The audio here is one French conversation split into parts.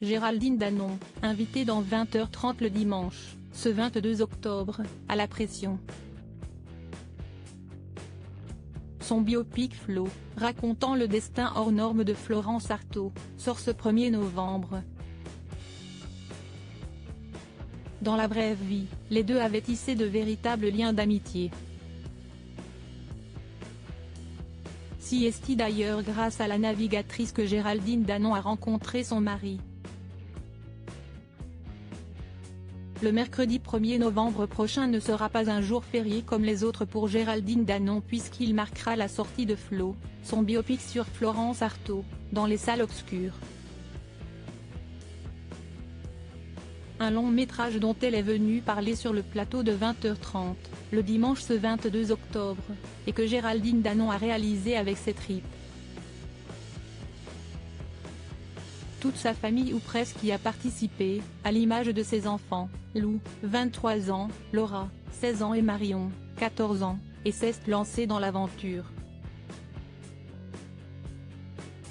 Géraldine Danon, invitée dans 20h30 le dimanche, ce 22 octobre, à la pression. Son biopic Flo, racontant le destin hors norme de Florence Artaud, sort ce 1er novembre. Dans la vraie vie, les deux avaient tissé de véritables liens d'amitié. Si est d'ailleurs grâce à la navigatrice que Géraldine Danon a rencontré son mari. Le mercredi 1er novembre prochain ne sera pas un jour férié comme les autres pour Géraldine Danon puisqu'il marquera la sortie de Flo, son biopic sur Florence Artaud, dans les salles obscures. Un long métrage dont elle est venue parler sur le plateau de 20h30, le dimanche ce 22 octobre, et que Géraldine Danon a réalisé avec ses tripes. Toute sa famille ou presque y a participé, à l'image de ses enfants, Lou, 23 ans, Laura, 16 ans et Marion, 14 ans, et s'est lancée dans l'aventure.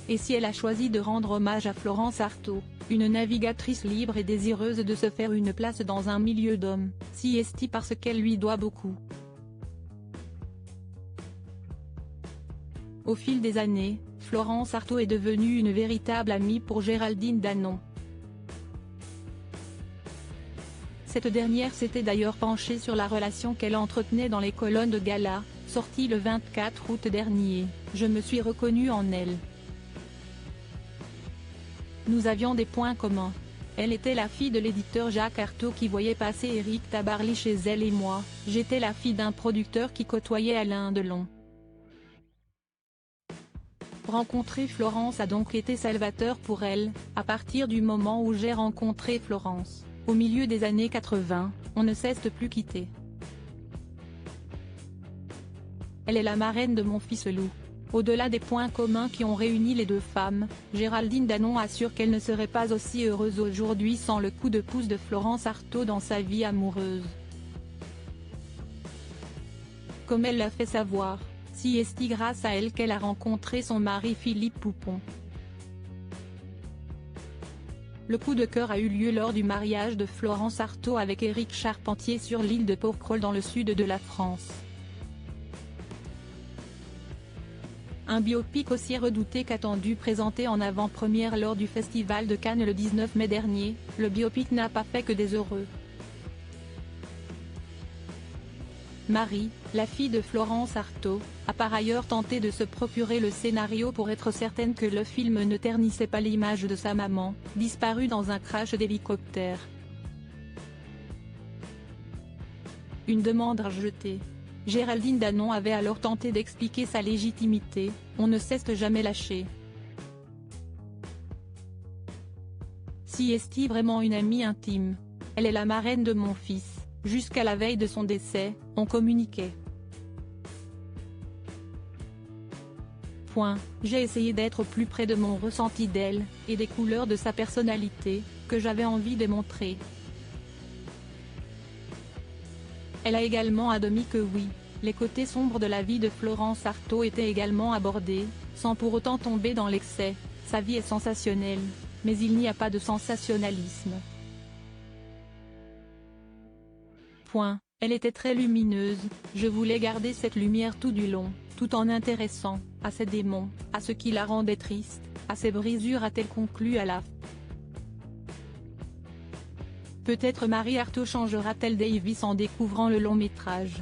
Et si elle a choisi de rendre hommage à Florence Artaud, une navigatrice libre et désireuse de se faire une place dans un milieu d'hommes, si est parce qu'elle lui doit beaucoup. Au fil des années, Florence Artaud est devenue une véritable amie pour Géraldine Danon. Cette dernière s'était d'ailleurs penchée sur la relation qu'elle entretenait dans les colonnes de Gala, sortie le 24 août dernier, « Je me suis reconnue en elle. Nous avions des points communs. Elle était la fille de l'éditeur Jacques Artaud qui voyait passer Éric Tabarly chez elle et moi, j'étais la fille d'un producteur qui côtoyait Alain Delon. » Rencontrer Florence a donc été salvateur pour elle, à partir du moment où j'ai rencontré Florence, au milieu des années 80, on ne s'est plus quitté. Elle est la marraine de mon fils Lou. Au-delà des points communs qui ont réuni les deux femmes, Géraldine Danon assure qu'elle ne serait pas aussi heureuse aujourd'hui sans le coup de pouce de Florence Artaud dans sa vie amoureuse. Comme elle l'a fait savoir, si est grâce à elle qu'elle a rencontré son mari Philippe Poupon. Le coup de cœur a eu lieu lors du mariage de Florence Artaud avec Éric Charpentier sur l'île de Porquerolles dans le sud de la France. Un biopic aussi redouté qu'attendu présenté en avant-première lors du Festival de Cannes le 19 mai dernier, le biopic n'a pas fait que des heureux. Marie, la fille de Florence Artaud, a par ailleurs tenté de se procurer le scénario pour être certaine que le film ne ternissait pas l'image de sa maman, disparue dans un crash d'hélicoptère. Une demande rejetée. Géraldine Danon avait alors tenté d'expliquer sa légitimité, on ne s'est jamais lâché. Si est vraiment une amie intime. Elle est la marraine de mon fils. Jusqu'à la veille de son décès, on communiquait. J'ai essayé d'être au plus près de mon ressenti d'elle, et des couleurs de sa personnalité, que j'avais envie de montrer. Elle a également admis que oui, les côtés sombres de la vie de Florence Artaud étaient également abordés, sans pour autant tomber dans l'excès. Sa vie est sensationnelle, mais il n'y a pas de sensationnalisme. Elle était très lumineuse, je voulais garder cette lumière tout du long, tout en intéressant, à ses démons, à ce qui la rendait triste, à ses brisures a-t-elle conclu à la fin. Peut-être Marie Artaud changera-t-elle Davis en découvrant le long métrage.